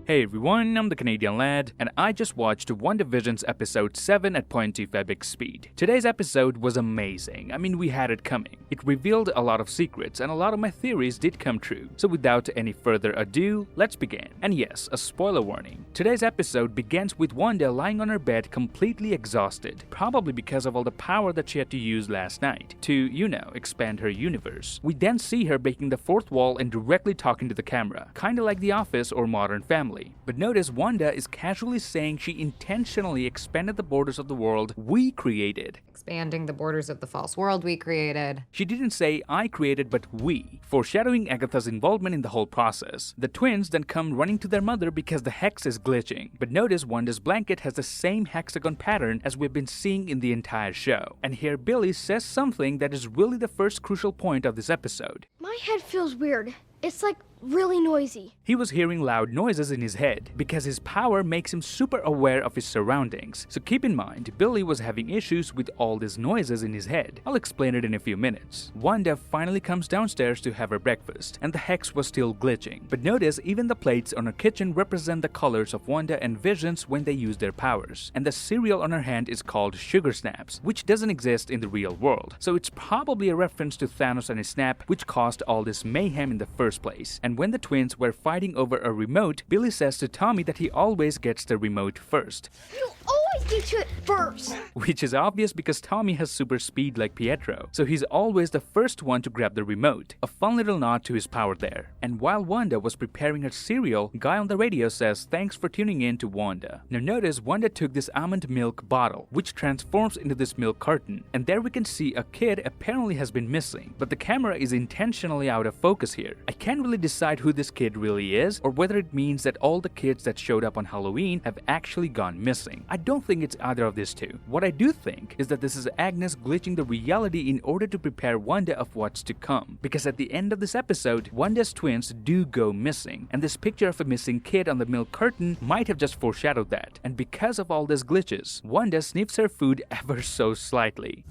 Hey everyone, I'm the Canadian lad, and I just watched WandaVision's episode 7 at 0.25 epic speed. Today's episode was amazing. I mean, we had it coming. It revealed a lot of secrets, and a lot of my theories did come true. So without any further ado, let's begin. And yes, a spoiler warning. Today's episode begins with Wanda lying on her bed completely exhausted, probably because of all the power that she had to use last night to, expand her universe. We then see her breaking the fourth wall and directly talking to the camera, kinda like The Office or Modern Family. But notice Wanda is casually saying she intentionally expanded the borders of the world we created. Expanding the borders of the false world we created. She didn't say I created but we, foreshadowing Agatha's involvement in the whole process. The twins then come running to their mother because the hex is glitching. But notice Wanda's blanket has the same hexagon pattern as we've been seeing in the entire show. And here Billy says something that is really the first crucial point of this episode. My head feels weird. It's like really noisy. He was hearing loud noises in his head because his power makes him super aware of his surroundings. So keep in mind, Billy was having issues with all these noises in his head. I'll explain it in a few minutes. Wanda finally comes downstairs to have her breakfast, and the hex was still glitching. But notice even the plates on her kitchen represent the colors of Wanda and Vision's when they use their powers. And the cereal on her hand is called Sugar Snaps, which doesn't exist in the real world. So it's probably a reference to Thanos and his snap, which caused all this mayhem in the first place. And when the twins were fighting over a remote, Billy says to Tommy that he always gets the remote first. You always get to it first. Which is obvious because Tommy has super speed like Pietro, so he's always the first one to grab the remote. A fun little nod to his power there. And while Wanda was preparing her cereal, guy on the radio says thanks for tuning in to Wanda. Now notice Wanda took this almond milk bottle, which transforms into this milk carton. And there we can see a kid apparently has been missing, but the camera is intentionally out of focus here. I can't really decide who this kid really is, or whether it means that all the kids that showed up on Halloween have actually gone missing. I don't think it's either of these two. What I do think is that this is Agness glitching the reality in order to prepare Wanda of what's to come. Because at the end of this episode, Wanda's twins do go missing, and this picture of a missing kid on the milk curtain might have just foreshadowed that. And because of all these glitches, Wanda sniffs her food ever so slightly.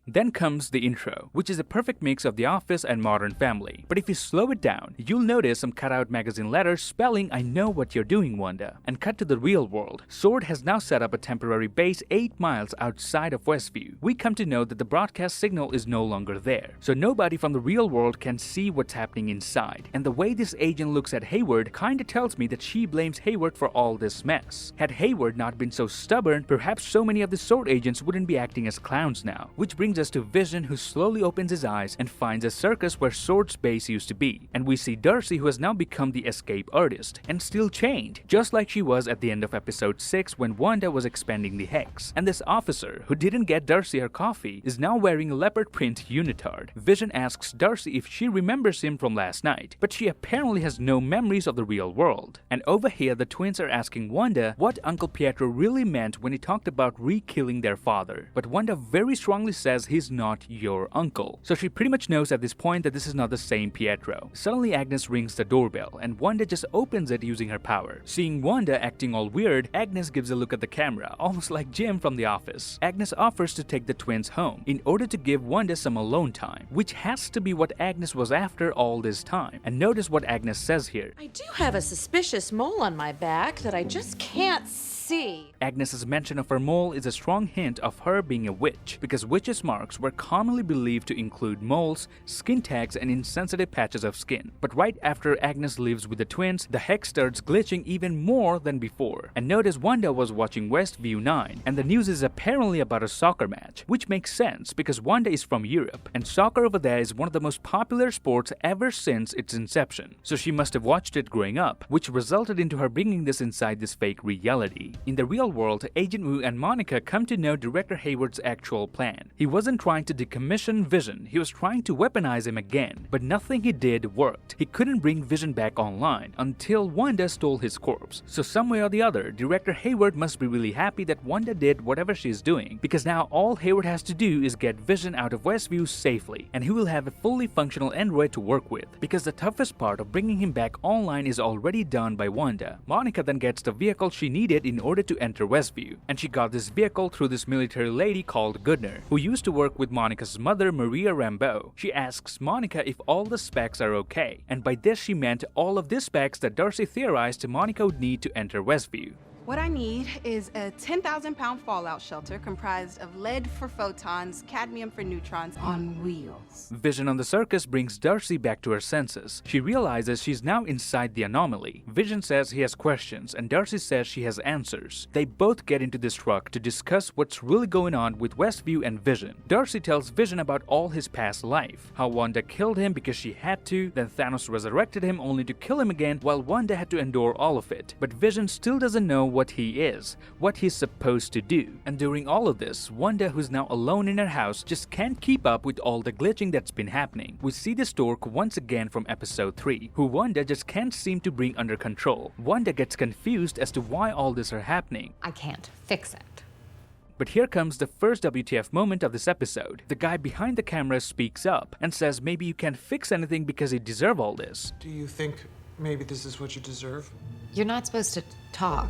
Then comes the intro, which is a perfect mix of The Office and Modern Family. But if you slow it down, you'll notice some cutout magazine letters spelling I know what you're doing, Wanda. And cut to the real world. SWORD has now set up a temporary base 8 miles outside of Westview. We come to know that the broadcast signal is no longer there, so nobody from the real world can see what's happening inside. And the way this agent looks at Hayward kinda tells me that she blames Hayward for all this mess. Had Hayward not been so stubborn, perhaps so many of the SWORD agents wouldn't be acting as clowns now. Which brings us to Vision, who slowly opens his eyes and finds a circus where SWORD's base used to be. And we see Darcy, who has now become the escape artist, and still chained, just like she was at the end of episode 6 when Wanda was expanding the hex. And this officer, who didn't get Darcy her coffee, is now wearing a leopard print unitard. Vision asks Darcy if she remembers him from last night, but she apparently has no memories of the real world. And over here the twins are asking Wanda what Uncle Pietro really meant when he talked about re-killing their father. But Wanda very strongly says he's not your uncle. So she pretty much knows at this point that this is not the same Pietro. Suddenly Agness rings the doorbell and Wanda just opens it using her power. Seeing Wanda acting all weird, Agness gives a look at the camera, almost like Jim from The Office. Agness offers to take the twins home in order to give Wanda some alone time, which has to be what Agness was after all this time. And notice what Agness says here. I do have a suspicious mole on my back that I just can't see. Agness's mention of her mole is a strong hint of her being a witch, because witches' marks were commonly believed to include moles, skin tags, and insensitive patches of skin. But right after Agness leaves with the twins, the hex starts glitching even more than before. And notice Wanda was watching Westview 9, and the news is apparently about a soccer match, which makes sense because Wanda is from Europe, and soccer over there is one of the most popular sports ever since its inception. So she must have watched it growing up, which resulted into her bringing this inside this fake reality. In the real world, Agent Wu and Monica come to know Director Hayward's actual plan. He wasn't trying to decommission Vision, he was trying to weaponize him again, but nothing he did worked. He couldn't bring Vision back online until Wanda stole his corpse. So some way or the other, Director Hayward must be really happy that Wanda did whatever she's doing, because now all Hayward has to do is get Vision out of Westview safely, and he will have a fully functional android to work with, because the toughest part of bringing him back online is already done by Wanda. Monica then gets the vehicle she needed in order order to enter Westview, and she got this vehicle through this military lady called Goodner, who used to work with Monica's mother, Maria Rambeau. She asks Monica if all the specs are okay, and by this she meant all of the specs that Darcy theorized Monica would need to enter Westview. What I need is a 10,000-pound fallout shelter comprised of lead for photons, cadmium for neutrons on wheels. Vision on the circus brings Darcy back to her senses. She realizes she's now inside the anomaly. Vision says he has questions, and Darcy says she has answers. They both get into this truck to discuss what's really going on with Westview and Vision. Darcy tells Vision about all his past life, how Wanda killed him because she had to, then Thanos resurrected him only to kill him again, while Wanda had to endure all of it. But Vision still doesn't know what he is, what he's supposed to do. And during all of this, Wanda, who's now alone in her house, just can't keep up with all the glitching that's been happening. We see the stork once again from episode 3, who Wanda just can't seem to bring under control. Wanda gets confused as to why all this are happening. I can't fix it. But here comes the first WTF moment of this episode. The guy behind the camera speaks up and says maybe you can't fix anything because you deserve all this. Do you think maybe this is what you deserve? You're not supposed to talk.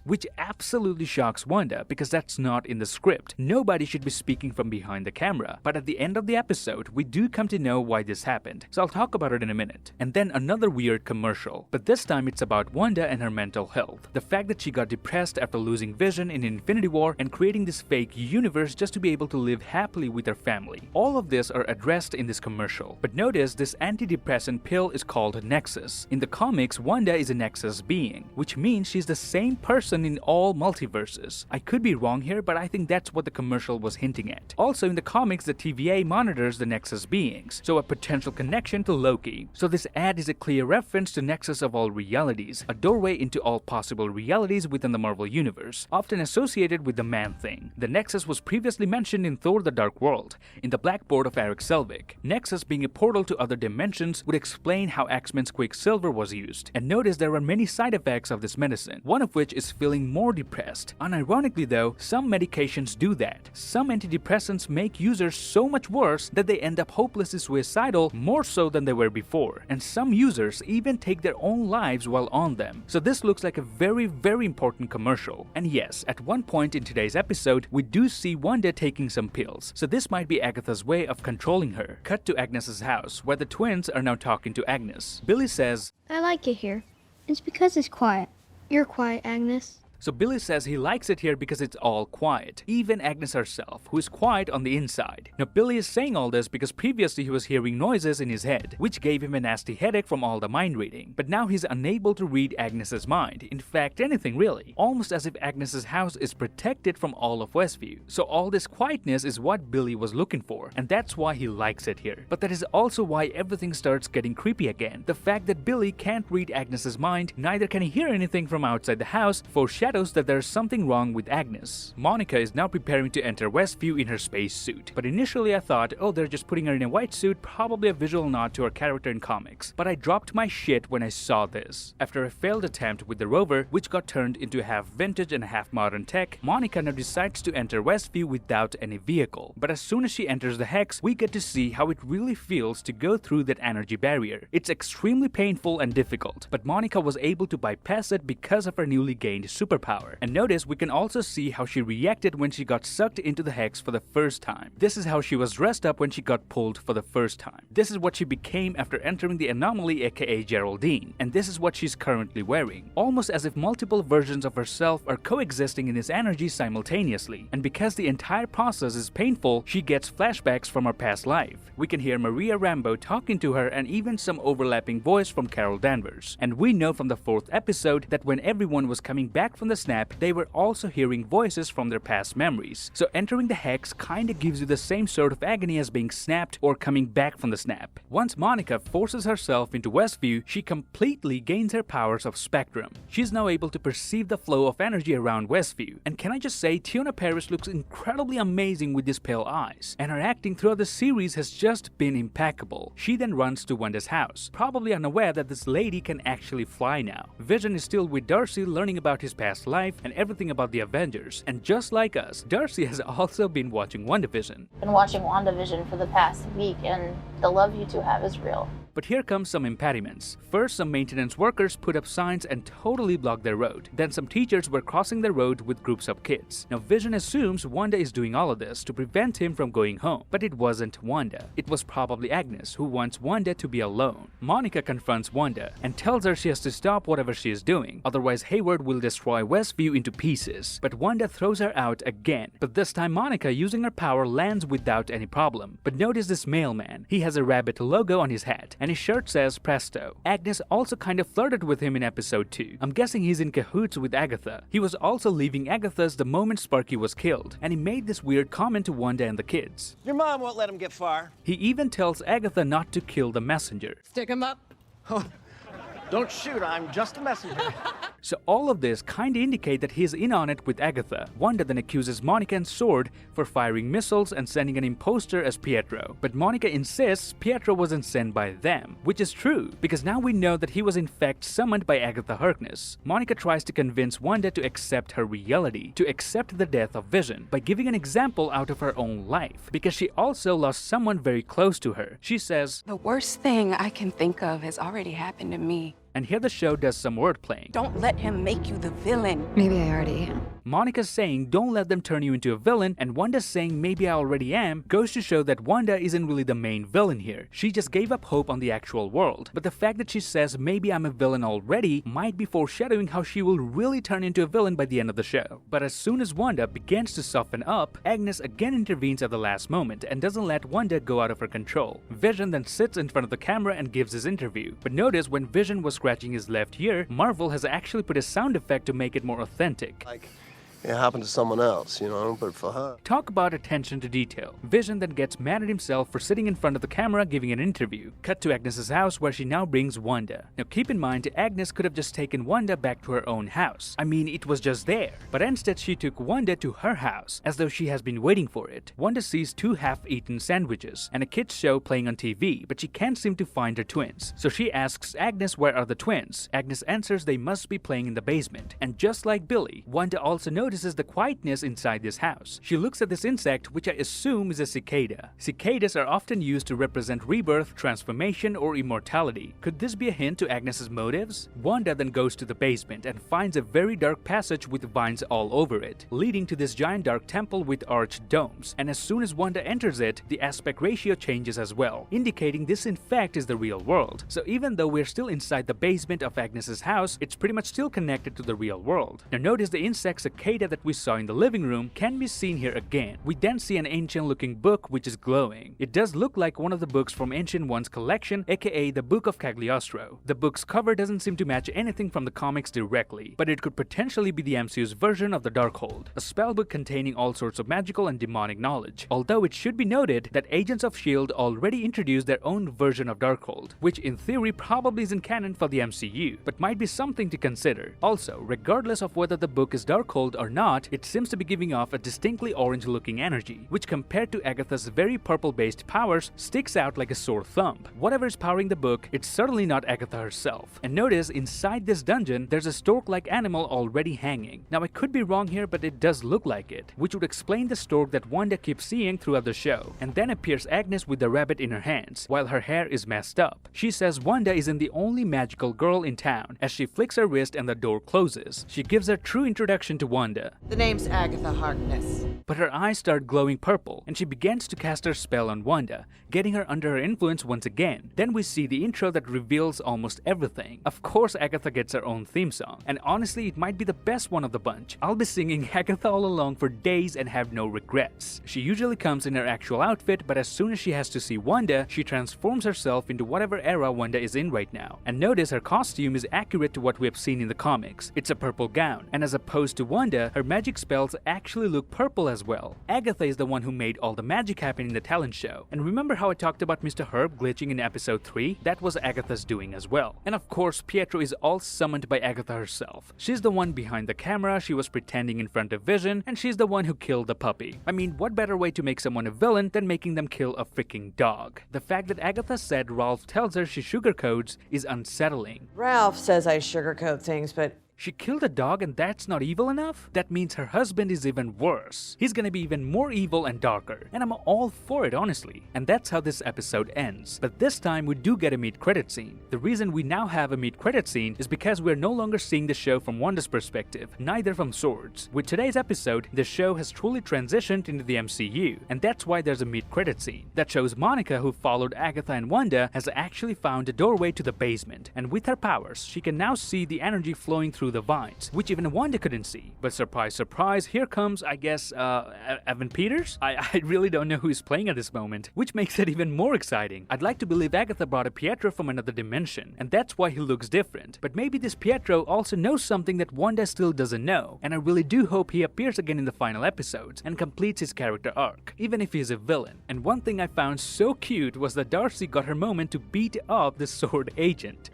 Which absolutely shocks Wanda because that's not in the script. Nobody should be speaking from behind the camera. But at the end of the episode, we do come to know why this happened. So I'll talk about it in a minute. And then another weird commercial. But this time it's about Wanda and her mental health. The fact that she got depressed after losing Vision in Infinity War and creating this fake universe just to be able to live happily with her family. All of this are addressed in this commercial. But notice this antidepressant pill is called Nexus. In the comics, Wanda is a Nexus being, which means she's the same person in all multiverses. I could be wrong here, but I think that's what the commercial was hinting at. Also in the comics, the TVA monitors the Nexus beings, so a potential connection to Loki. So this ad is a clear reference to Nexus of all realities, a doorway into all possible realities within the Marvel Universe, often associated with the Man-Thing. The Nexus was previously mentioned in Thor: The Dark World, in the Blackboard of Eric Selvig. Nexus being a portal to other dimensions would explain how X-Men's Quicksilver was used. And notice there are many side effects of this medicine, one of which is feeling more depressed. Unironically though, some medications do that. Some antidepressants make users so much worse that they end up hopelessly suicidal, more so than they were before. And some users even take their own lives while on them. So this looks like a very important commercial. And yes, at one point in today's episode, we do see Wanda taking some pills. So this might be Agatha's way of controlling her. Cut to Agness's house, where the twins are now talking to Agness. Billy says, I like it here. It's because it's quiet. You're quiet, Agness. So Billy says he likes it here because it's all quiet, even Agness herself, who is quiet on the inside. Now Billy is saying all this because previously he was hearing noises in his head, which gave him a nasty headache from all the mind reading. But now he's unable to read Agness's mind, in fact anything really, almost as if Agness's house is protected from all of Westview. So all this quietness is what Billy was looking for, and that's why he likes it here. But that is also why everything starts getting creepy again. The fact that Billy can't read Agness's mind, neither can he hear anything from outside the house, foreshadows that there's something wrong with Agness. Monica is now preparing to enter Westview in her space suit, but initially I thought, oh, they're just putting her in a white suit, probably a visual nod to her character in comics. But I dropped my shit when I saw this. After a failed attempt with the rover, which got turned into half vintage and half modern tech, Monica now decides to enter Westview without any vehicle. But as soon as she enters the Hex, we get to see how it really feels to go through that energy barrier. It's extremely painful and difficult, but Monica was able to bypass it because of her newly gained superpower. And notice we can also see how she reacted when she got sucked into the Hex for the first time. This is how she was dressed up when she got pulled for the first time. This is what she became after entering the anomaly, aka Geraldine. And this is what she's currently wearing. Almost as if multiple versions of herself are coexisting in this energy simultaneously. And because the entire process is painful, she gets flashbacks from her past life. We can hear Maria Rambeau talking to her and even some overlapping voice from Carol Danvers. And we know from the 4th episode that when everyone was coming back from the snap, they were also hearing voices from their past memories. So entering the Hex kinda gives you the same sort of agony as being snapped or coming back from the snap. Once Monica forces herself into Westview, she completely gains her powers of Spectrum. She's now able to perceive the flow of energy around Westview. And can I just say, Tiona Paris looks incredibly amazing with these pale eyes. And her acting throughout the series has just been impeccable. She then runs to Wanda's house, probably unaware that this lady can actually fly now. Vision is still with Darcy learning about his past life and everything about the Avengers. And just like us, Darcy has also been watching WandaVision. Been watching WandaVision for the past week, and the love you two have is real. But here comes some impediments. First, some maintenance workers put up signs and totally blocked their road. Then some teachers were crossing the road with groups of kids. Now Vision assumes Wanda is doing all of this to prevent him from going home. But it wasn't Wanda. It was probably Agness, who wants Wanda to be alone. Monica confronts Wanda and tells her she has to stop whatever she is doing, otherwise Hayward will destroy Westview into pieces. But Wanda throws her out again. But this time Monica, using her power, lands without any problem. But notice this mailman. He has a rabbit logo on his hat, and his shirt says Presto. Agness also kind of flirted with him in episode 2. I'm guessing he's in cahoots with Agatha. He was also leaving Agatha's the moment Sparky was killed, and he made this weird comment to Wanda and the kids. Your mom won't let him get far. He even tells Agatha not to kill the messenger. Stick him up. Don't shoot, I'm just a messenger. So all of this kinda indicate that he's in on it with Agatha. Wanda then accuses Monica and Sword for firing missiles and sending an imposter as Pietro. But Monica insists Pietro wasn't sent by them, which is true, because now we know that he was in fact summoned by Agatha Harkness. Monica tries to convince Wanda to accept her reality, to accept the death of Vision, by giving an example out of her own life, because she also lost someone very close to her. She says, "The worst thing I can think of has already happened to me. and here the show does some wordplaying. Don't let him make you the villain." Maybe I already am. Monica's saying don't let them turn you into a villain, and Wanda's saying maybe I already am, goes to show that Wanda isn't really the main villain here. She just gave up hope on the actual world. But the fact that she says maybe I'm a villain already might be foreshadowing how she will really turn into a villain by the end of the show. But as soon as Wanda begins to soften up, Agness again intervenes at the last moment and doesn't let Wanda go out of her control. Vision then sits in front of the camera and gives his interview. But notice when Vision was scratching his left ear, Marvel has actually put a sound effect to make it more authentic. Like, it happened to someone else, but for her. Talk about attention to detail. Vision then gets mad at himself for sitting in front of the camera giving an interview. Cut to Agnes's house where she now brings Wanda. Now keep in mind, Agness could have just taken Wanda back to her own house. I mean, it was just there. But instead she took Wanda to her house, as though she has been waiting for it. Wanda sees 2 half-eaten sandwiches and a kid's show playing on TV, but she can't seem to find her twins. So she asks Agness where are the twins. Agness answers they must be playing in the basement. And just like Billy, Wanda also notices the quietness inside this house. She looks at this insect, which I assume is a cicada. Cicadas are often used to represent rebirth, transformation, or immortality. Could this be a hint to Agnes's motives? Wanda then goes to the basement and finds a very dark passage with vines all over it, leading to this giant dark temple with arched domes. And as soon as Wanda enters it, the aspect ratio changes as well, indicating this in fact is the real world. So even though we're still inside the basement of Agnes's house, it's pretty much still connected to the real world. Now notice the insect cicada that we saw in the living room can be seen here again. We then see an ancient looking book which is glowing. It does look like one of the books from Ancient One's collection, aka the Book of Cagliostro. The book's cover doesn't seem to match anything from the comics directly, but it could potentially be the MCU's version of the Darkhold, a spellbook containing all sorts of magical and demonic knowledge. Although it should be noted that Agents of S.H.I.E.L.D. already introduced their own version of Darkhold, which in theory probably isn't canon for the MCU, but might be something to consider. Also, regardless of whether the book is Darkhold or not, it seems to be giving off a distinctly orange-looking energy, which compared to Agatha's very purple-based powers, sticks out like a sore thumb. Whatever is powering the book, it's certainly not Agatha herself. And notice, inside this dungeon, there's a stork-like animal already hanging. Now I could be wrong here, but it does look like it, which would explain the stork that Wanda keeps seeing throughout the show. And then appears Agness with the rabbit in her hands, while her hair is messed up. She says Wanda isn't the only magical girl in town, as she flicks her wrist and the door closes. She gives her true introduction to Wanda. The name's Agatha Harkness. But her eyes start glowing purple, and she begins to cast her spell on Wanda, getting her under her influence once again. Then we see the intro that reveals almost everything. Of course, Agatha gets her own theme song, and honestly, it might be the best one of the bunch. I'll be singing Agatha all along for days and have no regrets. She usually comes in her actual outfit, but as soon as she has to see Wanda, she transforms herself into whatever era Wanda is in right now. And notice her costume is accurate to what we have seen in the comics. It's a purple gown, and as opposed to Wanda, her magic spells actually look purple as well. Agatha is the one who made all the magic happen in the talent show. And remember how I talked about Mr. Herb glitching in episode 3? That was Agatha's doing as well. And of course, Pietro is all summoned by Agatha herself. She's the one behind the camera, she was pretending in front of Vision, and she's the one who killed the puppy. I mean, what better way to make someone a villain than making them kill a freaking dog? The fact that Agatha said Ralph tells her she sugarcoats is unsettling. Ralph says I sugarcoat things, but She killed a dog and that's not evil enough? That means her husband is even worse. He's gonna be even more evil and darker. And I'm all for it, honestly. And that's how this episode ends. But this time we do get a mid-credit scene. The reason we now have a mid-credit scene is because we're no longer seeing the show from Wanda's perspective, neither from Sword's. With today's episode, the show has truly transitioned into the MCU, and that's why there's a mid-credit scene. That shows Monica, who followed Agatha and Wanda, has actually found a doorway to the basement, and with her powers, she can now see the energy flowing through the vines, which even Wanda couldn't see. But surprise, surprise, here comes, I guess, Evan Peters? I really don't know who he's playing at this moment, which makes it even more exciting. I'd like to believe Agatha brought a Pietro from another dimension, and that's why he looks different. But maybe this Pietro also knows something that Wanda still doesn't know, and I really do hope he appears again in the final episodes and completes his character arc, even if he's a villain. And one thing I found so cute was that Darcy got her moment to beat up the Sword agent.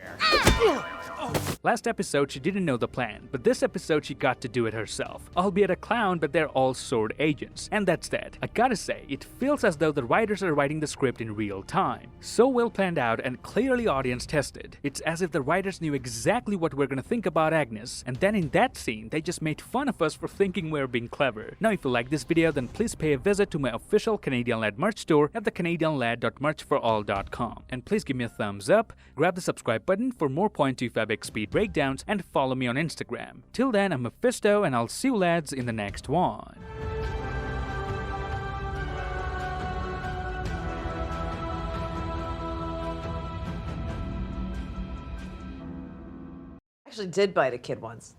Last episode she didn't know the plan, but this episode she got to do it herself. Albeit a clown, but they're all Sword agents. And that's that. I gotta say, it feels as though the writers are writing the script in real time. So well planned out and clearly audience tested. It's as if the writers knew exactly what we're gonna think about Agness, and then in that scene they just made fun of us for thinking we're being clever. Now if you like this video, then please pay a visit to my official Canadian Lad merch store at thecanadianlad.merchforall.com. And please give me a thumbs up, grab the subscribe button for more .25x speed breakdowns, and follow me on Instagram. Till then, I'm Mephisto, and I'll see you lads in the next one. Actually did bite a kid once.